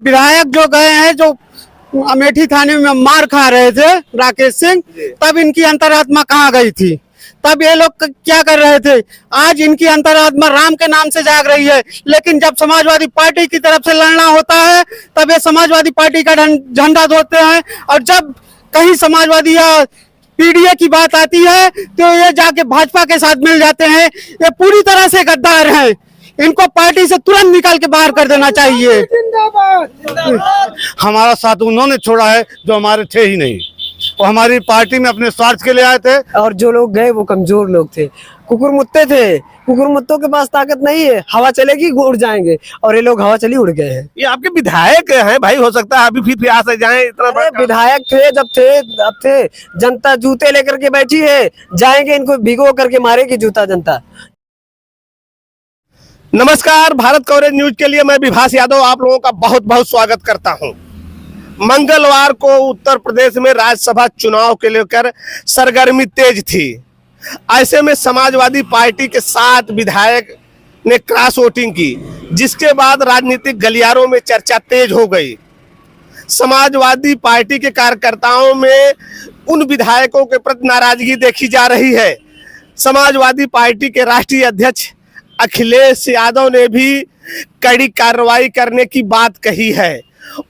विधायक जो गए हैं, जो अमेठी थाने में मार खा रहे थे राकेश सिंह, तब इनकी अंतरात्मा कहाँ गई थी? तब ये लोग क्या कर रहे थे? आज इनकी अंतरात्मा राम के नाम से जाग रही है, लेकिन जब समाजवादी पार्टी की तरफ से लड़ना होता है तब ये समाजवादी पार्टी का झंडा धोते हैं, और जब कहीं समाजवादी या पीडीए की बात आती है तो ये जाके भाजपा के साथ मिल जाते हैं। ये पूरी तरह से गद्दार हैं, इनको पार्टी से तुरंत निकाल के बाहर कर देना चाहिए। हमारा साथ उन्होंने छोड़ा है जो हमारे थे ही नहीं, वो हमारी पार्टी में अपने स्वार्थ के लिए आए थे। और जो लोग गए वो कमजोर लोग थे, कुकुरमुत्ते थे। कुकुरमुत्तों के पास ताकत नहीं है, हवा चलेगी उड़ जाएंगे, और ये लोग हवा चली उड़ गए हैं। ये आपके विधायक हैं भाई, हो सकता है अभी फिर आ से जाएं। इतना बड़ा विधायक थे जब थे, अब थे। जनता जूते लेकर के बैठी है, जाएंगे इनको भिगो करके मारेगी जूता जनता। नमस्कार, भारत कवरेज न्यूज के लिए मैं विभास यादव आप लोगों का बहुत बहुत स्वागत करता हूं। मंगलवार को उत्तर प्रदेश में राज्यसभा चुनाव के लेकर सरगर्मी तेज थी। ऐसे में समाजवादी पार्टी के 7 विधायक ने क्रॉस वोटिंग की, जिसके बाद राजनीतिक गलियारों में चर्चा तेज हो गई। समाजवादी पार्टी के कार्यकर्ताओं में उन विधायकों के प्रति नाराजगी देखी जा रही है। समाजवादी पार्टी के राष्ट्रीय अध्यक्ष अखिलेश यादव ने भी कड़ी कार्रवाई करने की बात कही है।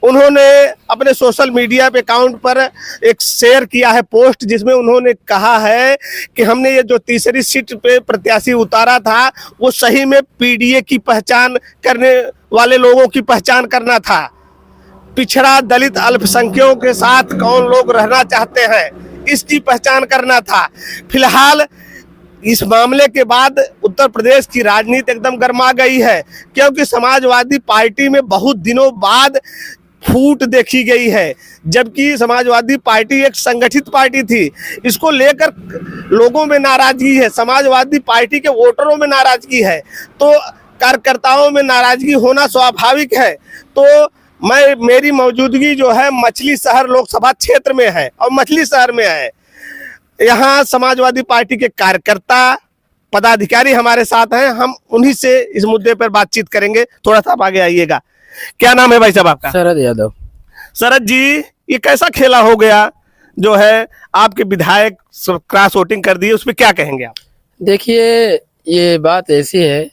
उन्होंने अपने सोशल मीडिया पे अकाउंट पर एक शेयर किया है पोस्ट, जिसमें उन्होंने कहा है कि हमने ये जो तीसरी सीट पे प्रत्याशी उतारा था वो सही में पीडीए की पहचान करने वाले लोगों की पहचान करना था। पिछड़ा दलित अल्पसंख्यकों के साथ कौन लोग रहना चाहते हैं, इसकी पहचान करना था। फिलहाल इस मामले के बाद उत्तर प्रदेश की राजनीति एकदम गर्मा गई है, क्योंकि समाजवादी पार्टी में बहुत दिनों बाद फूट देखी गई है। जबकि समाजवादी पार्टी एक संगठित पार्टी थी, इसको लेकर लोगों में नाराजगी है, समाजवादी पार्टी के वोटरों में नाराजगी है, तो कार्यकर्ताओं में नाराजगी होना स्वाभाविक है। तो मेरी मौजूदगी जो है मछली शहर लोकसभा क्षेत्र में है, और मछली शहर में है। यहाँ समाजवादी पार्टी के कार्यकर्ता पदाधिकारी हमारे साथ हैं, हम उन्हीं से इस मुद्दे पर बातचीत करेंगे। थोड़ा सा आप आगे आइएगा। क्या नाम है भाई साहब आपका? शरद यादव। शरद जी, ये कैसा खेला हो गया जो है आपके विधायक क्रॉस वोटिंग कर दी, उस पर क्या कहेंगे आप? देखिए, ये बात ऐसी है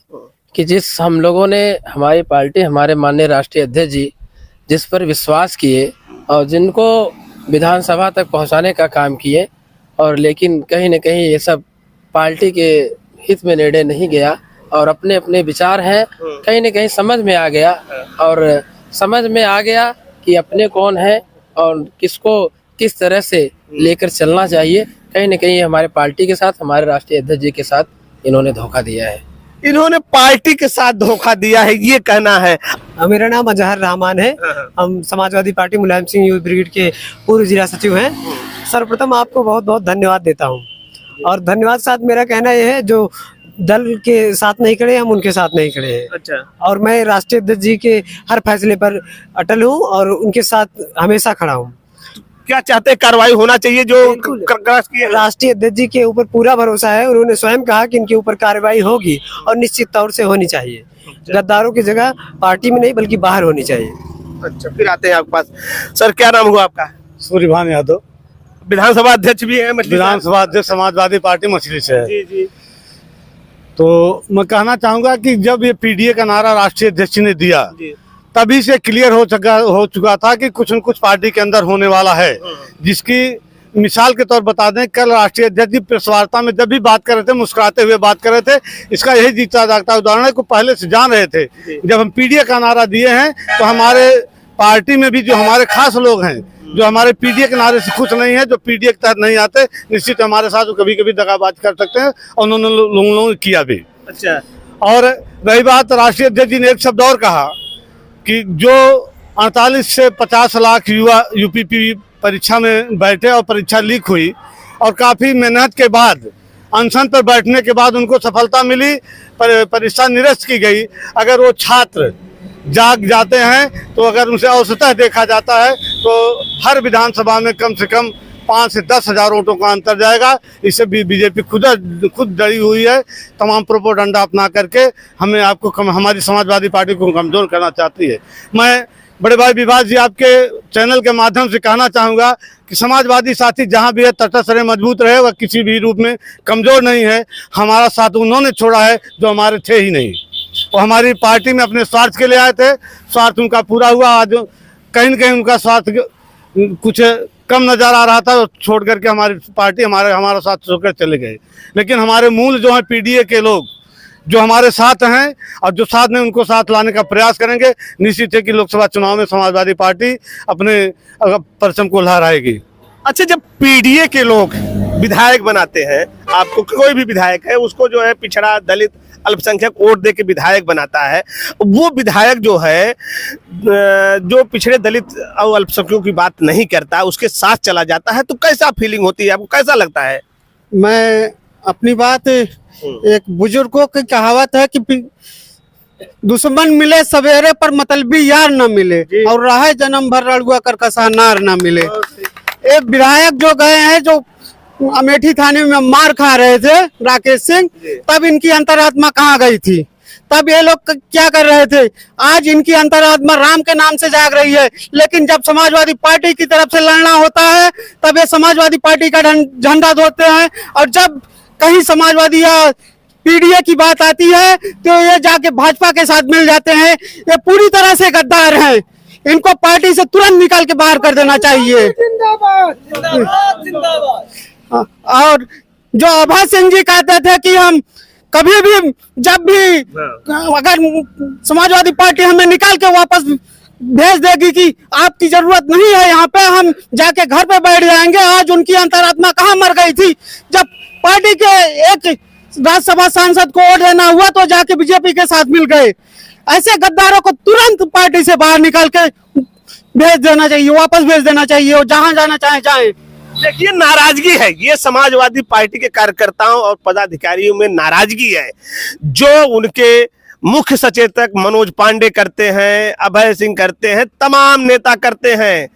कि जिस हम लोगों ने, हमारी पार्टी, हमारे माननीय राष्ट्रीय अध्यक्ष जी जिस पर विश्वास किए और जिनको विधानसभा तक पहुंचाने का काम किए, और लेकिन कहीं न कहीं ये सब पार्टी के हित में निर्णय नहीं गया, और अपने अपने विचार हैं, कहीं न कहीं समझ में आ गया, और समझ में आ गया कि अपने कौन है और किसको किस तरह से लेकर चलना चाहिए। कहीं न कहीं हमारे पार्टी के साथ, हमारे राष्ट्रीय अध्यक्ष जी के साथ इन्होंने धोखा दिया है। इन्होंने पार्टी के साथ धोखा दिया है, ये कहना है। मेरा नाम अजहर रहमान है। हम Samajwadi party Mulayam Singh youth brigade के पूर्व जिला सचिव हैं। सर्वप्रथम आपको बहुत बहुत धन्यवाद देता हूं, और धन्यवाद साथ मेरा कहना यह है, जो दल के साथ नहीं खड़े हम उनके साथ नहीं खड़े हैं। अच्छा। और मैं राष्ट्रीय अध्यक्ष जी के हर फैसले पर अटल हूं और उनके साथ हमेशा खड़ा हूं। क्या चाहते हैं, कार्रवाई होना चाहिए जो क्रॉस किया? राष्ट्रीय अध्यक्ष जी के ऊपर पूरा भरोसा है, उन्होंने स्वयं कहा कि इनके ऊपर कार्रवाई होगी, और निश्चित तौर से होनी चाहिए। गद्दारों की जगह पार्टी में नहीं बल्कि बाहर होनी चाहिए। अच्छा, फिर आते हैं आपके पास। सर, क्या नाम हुआ आपका? सूर्यभान यादव, विधानसभा अध्यक्ष भी है। विधानसभा अध्यक्ष समाजवादी पार्टी मछली से है। जी जी। तो मैं कहना चाहूंगा कि जब ये पीडीए का नारा राष्ट्रीय अध्यक्ष ने दिया, तभी से क्लियर हो चुका था कि कुछ न कुछ पार्टी के अंदर होने वाला है। जिसकी मिसाल के तौर बता दें, कल राष्ट्रीय अध्यक्ष जी प्रेस वार्ता में जब भी बात कर रहे थे, मुस्कुराते हुए बात कर रहे थे। इसका यही जीता जागता उदाहरण है, को पहले से जान रहे थे। जब हम पीडीए का नारा दिए हैं तो हमारे पार्टी में भी जो हमारे खास लोग हैं, जो हमारे पीडीए के नारे से खुश नहीं है, जो पीडीए के तहत नहीं आते, निश्चित हमारे साथ कभी कभी दगाबाज कर सकते हैं, और उन्होंने लोगों ने किया भी। अच्छा। और रही बात, राष्ट्रीय अध्यक्ष जी ने एक शब्द और कहा कि जो 48 से 50 लाख युवा यूपीपी परीक्षा में बैठे और परीक्षा लीक हुई, और काफ़ी मेहनत के बाद, अनशन पर बैठने के बाद उनको सफलता मिली, परीक्षा निरस्त की गई। अगर वो छात्र जाग जाते हैं तो अगर उनसे औसतः देखा जाता है तो हर विधानसभा में कम से कम 5 से 10 हज़ार वोटों का अंतर जाएगा। इससे भी बीजेपी खुद डरी हुई है, तमाम प्रोपोगंडा अपना करके हमें हमारी समाजवादी पार्टी को कमज़ोर करना चाहती है। मैं बड़े भाई विभास जी, आपके चैनल के माध्यम से कहना चाहूँगा कि समाजवादी साथी जहाँ भी है तटस्थ रहे, मजबूत रहे, वह किसी भी रूप में कमज़ोर नहीं है। हमारा साथ उन्होंने छोड़ा है जो हमारे थे ही नहीं। वो हमारी पार्टी में अपने स्वार्थ के लिए आए थे, स्वार्थ उनका पूरा हुआ। आज कहीं न कहीं उनका स्वार्थ कुछ कम नज़र आ रहा था, तो छोड़ करके हमारी पार्टी हमारा साथ छोड़कर चले गए। लेकिन हमारे मूल जो हैं पीडीए के लोग जो हमारे साथ हैं और जो साथ में उनको साथ लाने का प्रयास करेंगे, निश्चित है कि लोकसभा चुनाव में समाजवादी पार्टी अपने परचम को लहराएगी। अच्छा, जब पीडीए के लोग विधायक बनाते हैं, आपको कोई भी विधायक है उसको जो है पिछड़ा दलित अल्पसंख्यक वोट दे के विधायक बनाता है, वो विधायक जो है जो पिछड़े दलित और अल्पसंख्यकों की बात नहीं करता, उसके साथ चला जाता है, तो कैसा फीलिंग होती है आपको, कैसा लगता है? मैं अपनी बात, एक बुजुर्गों की कहावत है कि दुश्मन मिले सवेरे पर मतलबी यार न मिले, और रहे जन्म भर रड़ुआ कर कसा नार न मिले। एक विधायक जो गए हैं, जो अमेठी थाने में मार खा रहे थे राकेश सिंह, तब इनकी अंतरात्मा कहाँ गई थी? तब ये लोग क्या कर रहे थे? आज इनकी अंतरात्मा राम के नाम से जाग रही है। लेकिन जब समाजवादी पार्टी की तरफ से लड़ना होता है, तब ये समाजवादी पार्टी का झंडा धोते हैं, और जब कहीं समाजवादी या पीडीए की बात आती है तो ये जाके भाजपा के साथ मिल जाते हैं। ये पूरी तरह से गद्दार हैं, इनको पार्टी से तुरंत निकाल के बाहर कर देना चाहिए। और जो अभय सिंह जी कहते थे कि हम कभी भी जब भी अगर समाजवादी पार्टी हमें निकाल के वापस भेज देगी कि आपकी जरूरत नहीं है यहाँ पे, हम जाके घर पे बैठ जाएंगे। आज उनकी अंतरात्मा कहाँ मर गई थी? जब पार्टी के एक राज्यसभा सांसद को वोट देना हुआ तो जाके बीजेपी के साथ मिल गए। ऐसे गद्दारों को तुरंत पार्टी से बाहर निकाल के भेज देना चाहिए, वापस भेज देना चाहिए, और जहां जाना चाहे जाए। देखिए, नाराजगी है, ये समाजवादी पार्टी के कार्यकर्ताओं और पदाधिकारियों में नाराजगी है, जो उनके मुख्य सचेतक मनोज पांडे करते हैं, अभय सिंह करते हैं, तमाम नेता करते हैं,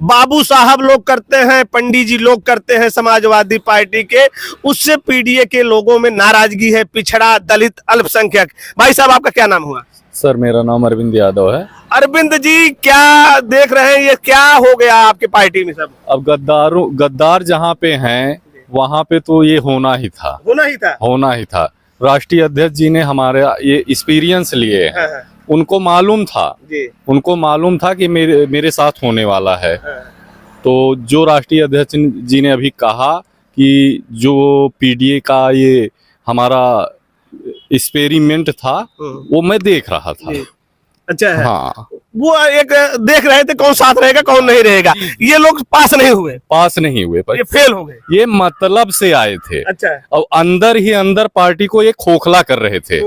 बाबू साहब लोग करते हैं, पंडित जी लोग करते हैं समाजवादी पार्टी के। उससे पीडीए के लोगों में नाराजगी है, पिछड़ा दलित अल्पसंख्यक। भाई साहब, आपका क्या नाम हुआ? सर, मेरा नाम अरविंद यादव है। अरविंद जी, क्या देख रहे हैं, ये क्या हो गया आपके पार्टी में सब? अब गद्दार जहाँ पे हैं वहाँ पे तो ये होना ही था। राष्ट्रीय अध्यक्ष जी ने हमारे ये एक्सपीरियंस लिए हैं। हाँ। उनको मालूम था कि मेरे साथ होने वाला है। तो जो राष्ट्रीय अध्यक्ष जी ने अभी कहा कि जो पीडीए का ये हमारा एक्सपेरिमेंट था, वो मैं देख रहा था। अच्छा है। हाँ, वो एक देख रहे थे कौन साथ रहेगा कौन नहीं रहेगा। ये लोग पास नहीं हुए पर ये फेल हो गए। ये मतलब से आए थे। अच्छा। और अंदर ही अंदर पार्टी को ये खोखला कर रहे थे।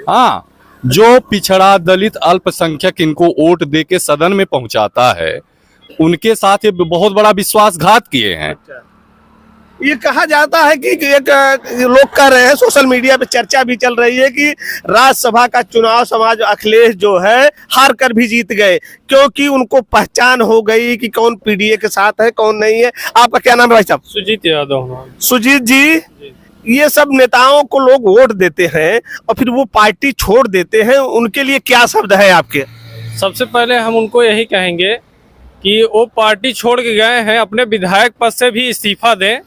हाँ, जो पिछड़ा दलित अल्पसंख्यक इनको वोट दे के सदन में पहुंचाता है, उनके साथ ये बहुत बड़ा विश्वासघात किए हैं। अच्छा। ये कहा जाता है कि एक लोग कह रहे हैं, सोशल मीडिया पे चर्चा भी चल रही है कि राज्यसभा का चुनाव समाज अखिलेश जो है हार कर भी जीत गए, क्योंकि उनको पहचान हो गई कि कौन पीडीए के साथ है कौन नहीं है। आपका क्या नाम है भाई साहब? सुजीत यादव। सुजीत जी, ये सब नेताओं को लोग वोट देते हैं और फिर वो पार्टी छोड़ देते हैं, उनके लिए क्या शब्द है आपके? सबसे पहले हम उनको यही कहेंगे कि वो पार्टी छोड़ के गए हैं, अपने विधायक पद से भी इस्तीफा दें,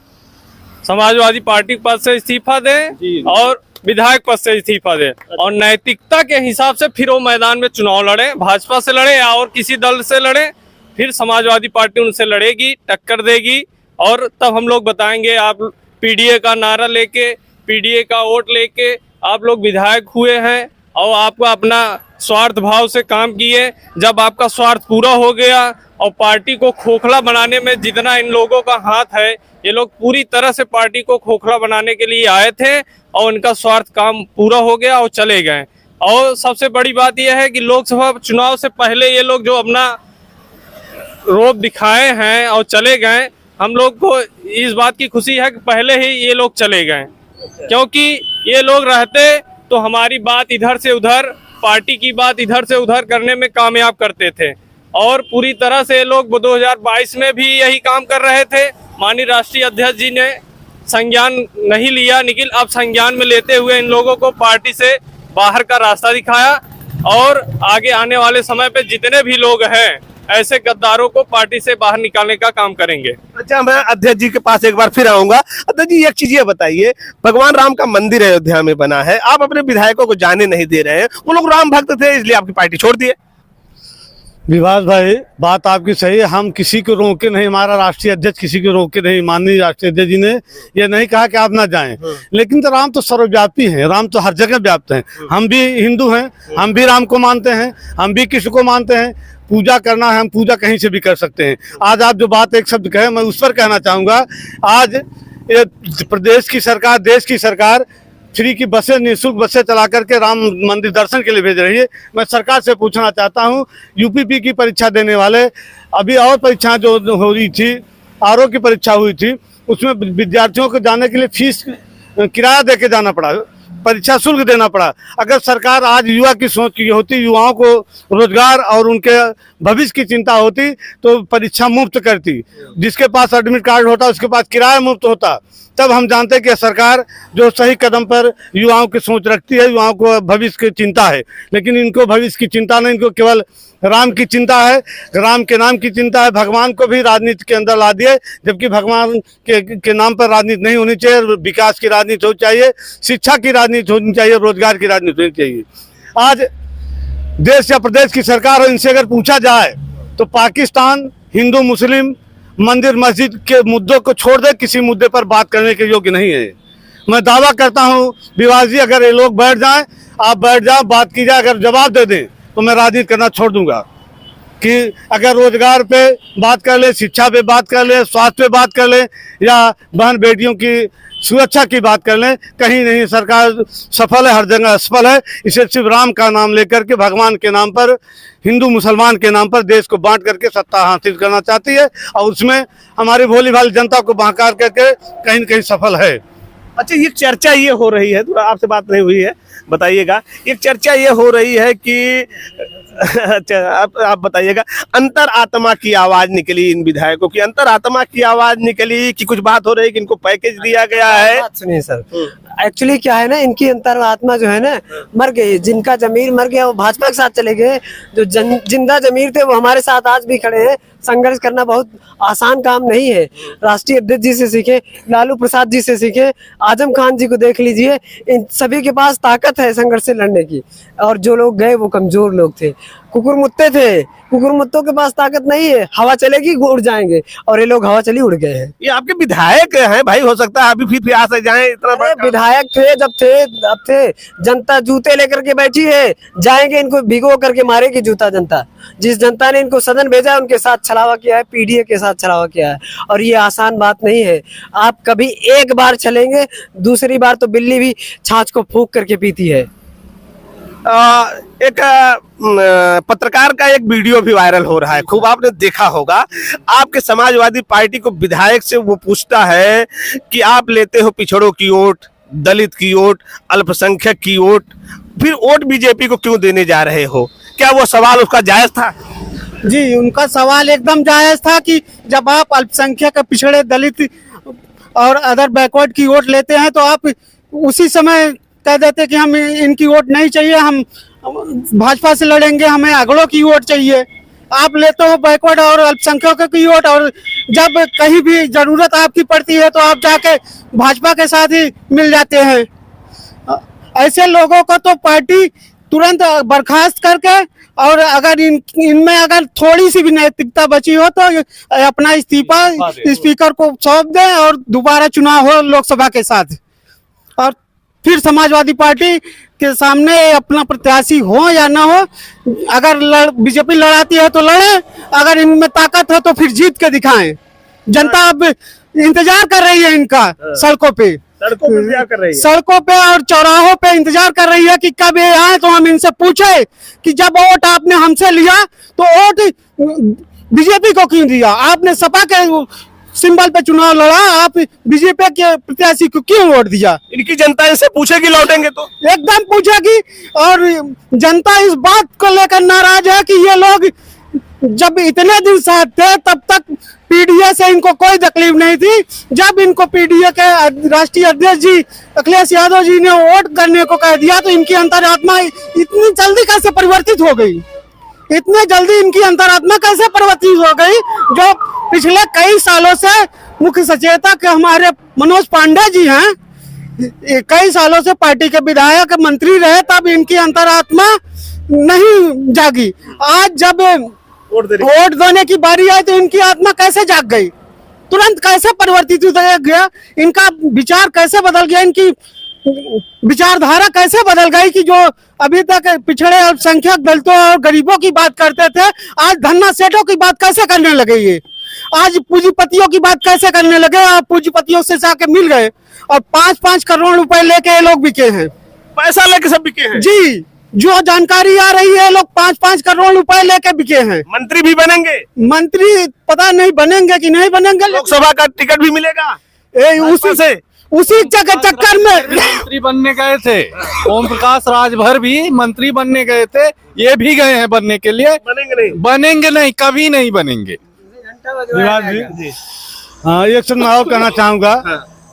समाजवादी पार्टी पद से इस्तीफा दें और विधायक पद से इस्तीफा दें, और नैतिकता के हिसाब से फिर वो मैदान में चुनाव लड़े, भाजपा से लड़े या और किसी दल से लड़े। फिर समाजवादी पार्टी उनसे लड़ेगी, टक्कर देगी, और तब हम लोग बताएंगे। आप पीडीए का नारा लेके, पीडीए का वोट लेके आप लोग विधायक हुए हैं और आपको अपना स्वार्थ भाव से काम किए। जब आपका स्वार्थ पूरा हो गया और पार्टी को खोखला बनाने में जितना इन लोगों का हाथ है, ये लोग पूरी तरह से पार्टी को खोखला बनाने के लिए आए थे और उनका स्वार्थ काम पूरा हो गया और चले गए। और सबसे बड़ी बात यह है कि लोकसभा चुनाव से पहले ये लोग जो अपना रोब दिखाए हैं और चले गए, हम लोग को इस बात की खुशी है कि पहले ही ये लोग चले गए, क्योंकि ये लोग रहते तो हमारी बात इधर से उधर, पार्टी की बात इधर से उधर करने में कामयाब करते थे। और पूरी तरह से ये लोग 2022 में भी यही काम कर रहे थे। माननीय राष्ट्रीय अध्यक्ष जी ने संज्ञान नहीं लिया, लेकिन अब संज्ञान में लेते हुए इन लोगों को पार्टी से बाहर का रास्ता दिखाया। और आगे आने वाले समय पे जितने भी लोग हैं ऐसे गद्दारों को पार्टी से बाहर निकालने का काम करेंगे। अच्छा, मैं अध्यक्ष जी के पास एक बार फिर आऊंगा। अध्यक्ष जी, एक चीज ये बताइए, भगवान राम का मंदिर अयोध्या में बना है, आप अपने विधायकों को जाने नहीं दे रहे हैं। वो लोग राम भक्त थे इसलिए आपकी पार्टी छोड़ दिए। विभास भाई, बात आपकी सही है, हम किसी को रोके नहीं, हमारा राष्ट्रीय अध्यक्ष किसी को रोके नहीं, माननीय राष्ट्रीय अध्यक्ष जी ने ये नहीं कहा कि आप ना जाएं, लेकिन तो राम तो सर्वव्यापी हैं, राम तो हर जगह व्याप्त हैं। हम भी हिंदू हैं, हम भी राम को मानते हैं, हम भी कृष्ण को मानते हैं। पूजा करना है, हम पूजा कहीं से भी कर सकते हैं। आज आप जो बात एक शब्द कहे, मैं उस पर कहना चाहूँगा, आज ये प्रदेश की सरकार, देश की सरकार फ्री की बसें, निःशुल्क बसें चला करके राम मंदिर दर्शन के लिए भेज रही है। मैं सरकार से पूछना चाहता हूं, यूपीपी की परीक्षा देने वाले, अभी और परीक्षाएं जो हो रही थी, आरओ की परीक्षा हुई थी, उसमें विद्यार्थियों को जाने के लिए फीस किराया दे के जाना पड़ा, परीक्षा शुल्क देना पड़ा। अगर सरकार आज युवा की सोच की होती, युवाओं को रोजगार और उनके भविष्य की चिंता होती, तो परीक्षा मुफ्त करती। जिसके पास एडमिट कार्ड होता उसके पास किराया मुफ्त होता। तब हम जानते हैं कि सरकार जो सही कदम पर युवाओं की सोच रखती है, युवाओं को भविष्य की चिंता है। लेकिन इनको भविष्य की चिंता नहीं, इनको केवल राम की चिंता है, राम के नाम की चिंता है। भगवान को भी राजनीति के अंदर ला दिए, जबकि भगवान के नाम पर राजनीति नहीं होनी चाहिए। विकास की राजनीति होनी चाहिए, शिक्षा की राजनीति होनी चाहिए, रोजगार की राजनीति होनी चाहिए। आज देश या प्रदेश की सरकार हो, इनसे अगर पूछा जाए तो पाकिस्तान हिंदू मुस्लिम मंदिर मस्जिद के मुद्दों को छोड़ दे, किसी मुद्दे पर बात करने के योग्य नहीं है। मैं दावा करता हूं विवास जी, अगर ये लोग बैठ जाएं, आप बैठ जाओ, बात की जाए, अगर जवाब दे दें तो मैं राजनीति करना छोड़ दूंगा। कि अगर रोजगार पे बात कर ले, शिक्षा पे बात कर ले, स्वास्थ्य पे बात कर ले, या बहन बेटियों की सुरक्षा की बात कर लें, कहीं नहीं सरकार सफल है, हर जगह असफल है। इसे सिर्फ राम का नाम लेकर के, भगवान के नाम पर, हिंदू मुसलमान के नाम पर देश को बांट करके सत्ता हासिल करना चाहती है, और उसमें हमारी भोली भाली जनता को बहकार करके कहीं न कहीं सफल है। अच्छा, ये चर्चा ये हो रही है, थोड़ा आपसे बात नहीं हुई है, बताइएगा। एक चर्चा ये हो रही है कि अच्छा, आप बताइएगा, अंतर आत्मा की आवाज निकली इन विधायकों की, अंतर आत्मा की आवाज निकली कि कुछ बात हो रही है कि इनको पैकेज दिया गया है। बात सुनिए सर, एक्चुअली क्या है ना, इनकी अंतरात्मा जो है ना मर गई। जिनका जमीर मर गया वो भाजपा के साथ चले गए, जो जिंदा जमीर थे वो हमारे साथ आज भी खड़े हैं। संघर्ष करना बहुत आसान काम नहीं है। राष्ट्रीय अध्यक्ष जी से सीखे, लालू प्रसाद जी से सीखे, आजम खान जी को देख लीजिए, इन सभी के पास ताकत है संघर्ष से लड़ने की। और जो लोग गए वो कमजोर लोग थे, कुकुरमुत्ते थे, कुकुरमुत्तों के पास ताकत नहीं है। हवा चलेगी उड़ जाएंगे, और ये लोग हवा चली उड़ गए हैं। ये आपके विधायक हैं भाई, हो सकता है अभी फिर आ जाए। इतना बड़ा विधायक थे जब थे, अब थे। जनता जूते लेकर के बैठी है, जाएंगे इनको भिगो करके मारेगी जूता जनता। जिस जनता ने इनको सदन भेजा उनके साथ छलावा किया है, पीडीए के साथ छलावा किया है, और ये आसान बात नहीं है। आप कभी एक बार चलेंगे, दूसरी बार तो बिल्ली भी छाछ को फूंक करके पीती है। एक पत्रकार का एक वीडियो भी वायरल हो रहा है, खूब आपने देखा होगा। आपके समाजवादी पार्टी को विधायक से वो पूछता है कि आप लेते हो पिछड़ों की वोट, दलित की वोट, अल्पसंख्यक की वोट, फिर वोट बीजेपी को क्यों देने जा रहे हो? क्या वो सवाल उसका जायज था? जी, उनका सवाल एकदम जायज था कि जब आप अल्पसंख्यक, पिछड़े, दलित और अदर बैकवर्ड की वोट लेते हैं तो आप उसी समय कह देते कि हम इनकी वोट नहीं चाहिए, हम भाजपा से लड़ेंगे, हमें अगड़ों की वोट चाहिए। आप लेते हो बैकवर्ड और अल्पसंख्यकों की वोट, और जब कहीं भी जरूरत आपकी पड़ती है तो आप जाके भाजपा के साथ ही मिल जाते हैं। ऐसे लोगों को तो पार्टी तुरंत बर्खास्त करके, और अगर इनमें अगर थोड़ी सी भी नैतिकता बची हो तो अपना इस्तीफा स्पीकर को सौंप दें और दोबारा चुनाव हो लोकसभा के साथ, और फिर समाजवादी पार्टी के सामने अपना प्रत्याशी हो या ना हो, अगर बीजेपी लड़ाती है तो लड़े, अगर इनमें ताकत है तो फिर जीत के दिखाएं। जनता अब इंतजार कर रही है इनका, सड़कों पे इंतजार कर रही है, सड़कों पे और चौराहों पे इंतजार कर रही है कि कब ये आए तो हम इनसे पूछे कि जब वोट आपने हमसे लिया तो वोट बीजेपी को क्यों दिया? आपने सपा के सिंबल पे चुनाव लड़ा, आप बीजेपी के प्रत्याशी को क्यों वोट दिया? इनकी जनता इनसे पूछेगी लौटेंगे तो? एकदम पूछेगी, और जनता इस बात को लेकर नाराज है कि ये लोग जब इतने दिन साथ थे तब तक पीडीए से इनको कोई तकलीफ नहीं थी। जब इनको पीडीए के राष्ट्रीय अध्यक्ष जी अखिलेश यादव जी ने वोट करने को कह दिया तो इनकी अंतरात्मा इतनी जल्दी कैसे परिवर्तित हो गई, इतने जल्दी इनकी अंतरात्मा कैसे परिवर्तित हो गई। जो पिछले कई सालों से मुख्य सचेतक हमारे मनोज पांडे जी हैं, कई सालों से पार्टी के विधायक मंत्री रहे, तब इनकी अंतरात्मा नहीं जागी। आज जब वोट देने की बारी आई तो इनकी आत्मा कैसे जाग गई, तुरंत कैसे परिवर्तित हो गया, इनका विचार कैसे बदल गया, इनकी विचारधारा कैसे बदल गई कि जो अभी तक पिछड़े अल्पसंख्यक दलितों और गरीबों की बात करते थे, आज धन्ना सेठों की बात कैसे करने लगे। ये आज पूंजीपतियों की बात कैसे करने लगे। आप पूंजीपतियों से जाके मिल गए और 5-5 करोड़ रुपए लेके ये लोग बिके हैं, पैसा लेके सब बिके हैं जी। जो जानकारी आ रही है, लोग 5-5 करोड़ रुपए लेके बिके हैं। मंत्री भी बनेंगे, मंत्री पता नहीं बनेंगे कि नहीं बनेंगे। लोकसभा का टिकट भी मिलेगा उसी चक्कर में मंत्री बनने गए थे। ओम प्रकाश राजभर भी मंत्री बनने गए थे, ये भी गए हैं बनने के लिए। बनेंगे नहीं, कभी नहीं बनेंगे। हाँ, एक चीज मैं और कहना चाहूंगा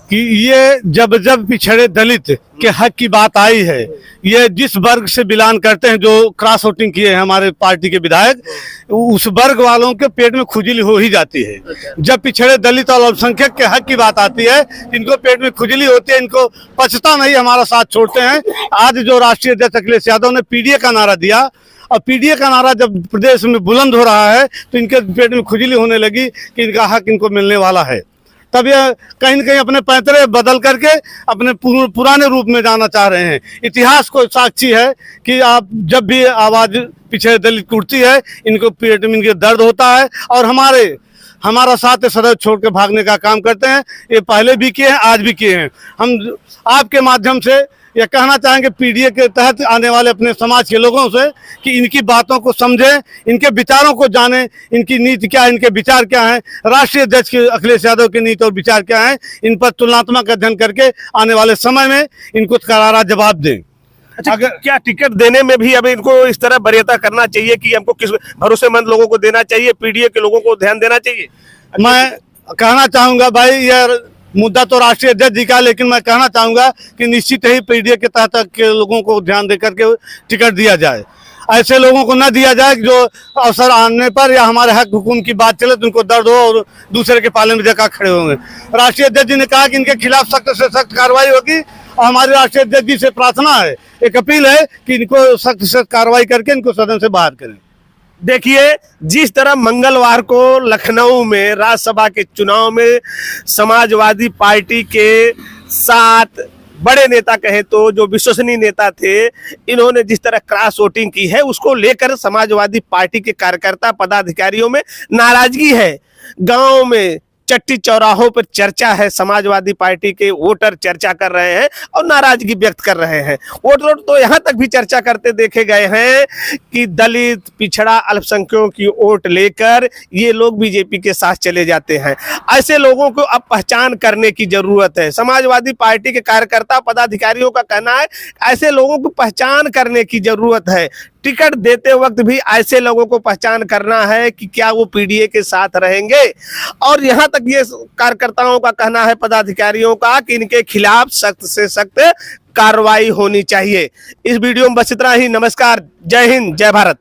कि ये जब जब पिछड़े दलित के हक की बात आई है, ये जिस वर्ग से बिलोंग करते हैं, जो क्रॉस वोटिंग किए हैं हमारे पार्टी के विधायक, उस वर्ग वालों के पेट में खुजली हो ही जाती है। जब पिछड़े दलित और अल्पसंख्यक के हक की बात आती है, इनको पेट में खुजली होती है, इनको पछता नहीं, हमारा साथ छोड़ते हैं। आज जो राष्ट्रीय अध्यक्ष अखिलेश यादव ने पीडीए का नारा दिया, और पीडीए का नारा जब प्रदेश में बुलंद हो रहा है तो इनके पेट में खुजली होने लगी कि इनका हक इनको मिलने वाला है। तब ये कहीं न कहीं अपने पैतरे बदल करके अपने पुराने रूप में जाना चाह रहे हैं। इतिहास को साक्षी है कि आप जब भी आवाज पिछड़े दलित की उठती है, इनको पेट में इनके दर्द होता है और हमारा साथ सदैव छोड़ के भागने का काम करते हैं। ये पहले भी किए हैं, आज भी किए हैं। हम आपके माध्यम से ये कहना चाहेंगे पीडीए के तहत आने वाले अपने समाज के लोगों से कि इनकी बातों को समझें, इनके विचारों को जानें, इनकी नीति क्या है, इनके विचार क्या हैं, राष्ट्रीय अध्यक्ष अखिलेश यादव की नीति और विचार क्या हैं, इन पर तुलनात्मक अध्ययन करके आने वाले समय में इनको करारा जवाब दें। अच्छा, अगर क्या टिकट देने में भी अब इनको इस तरह वरीयता करना चाहिए कि हमको किस भरोसेमंद लोगों को देना चाहिए, पीडीए के लोगों को ध्यान देना चाहिए? मैं कहना चाहूंगा भाई, यह मुद्दा तो राष्ट्रीय अध्यक्ष जी का, लेकिन मैं कहना चाहूंगा कि निश्चित ही पीडीए के तहत के लोगों को ध्यान देकर के टिकट दिया जाए। ऐसे लोगों को न दिया जाए जो अवसर आने पर या हमारे हक हुकूम की बात चले तो उनको दर्द हो और दूसरे के पाले में जगह खड़े होंगे। राष्ट्रीय अध्यक्ष जी ने कहा कि इनके खिलाफ सख्त से सख्त कार्रवाई होगी और हमारे राष्ट्रीय अध्यक्ष जी से प्रार्थना है, एक अपील है कि इनको सख्त से कार्रवाई करके इनको सदन से बाहर करें। देखिए, जिस तरह मंगलवार को लखनऊ में राज्यसभा के चुनाव में समाजवादी पार्टी के 7 बड़े नेता कहे तो जो विश्वसनीय नेता थे, इन्होंने जिस तरह क्रॉस वोटिंग की है, उसको लेकर समाजवादी पार्टी के कार्यकर्ता पदाधिकारियों में नाराजगी है। गांव में चट्टी चौराहों पर चर्चा है, समाजवादी पार्टी के वोटर चर्चा कर रहे हैं और नाराजगी व्यक्त कर रहे हैं। वोटर तो यहाँ तक भी चर्चा करते देखे गए हैं कि दलित, पिछड़ा, अल्पसंख्यकों की वोट लेकर ये लोग बीजेपी के साथ चले जाते हैं। ऐसे लोगों को अब पहचान करने की जरूरत है। समाजवादी पार्टी के कार्यकर्ता पदाधिकारियों का कहना है ऐसे लोगों को पहचान करने की जरूरत है। टिकट देते वक्त भी ऐसे लोगों को पहचान करना है कि क्या वो पीडीए के साथ रहेंगे। और यहाँ तक ये कार्यकर्ताओं का कहना है, पदाधिकारियों का, कि इनके खिलाफ सख्त से सख्त कार्रवाई होनी चाहिए। इस वीडियो में बस इतना ही। नमस्कार, जय हिंद, जय भारत।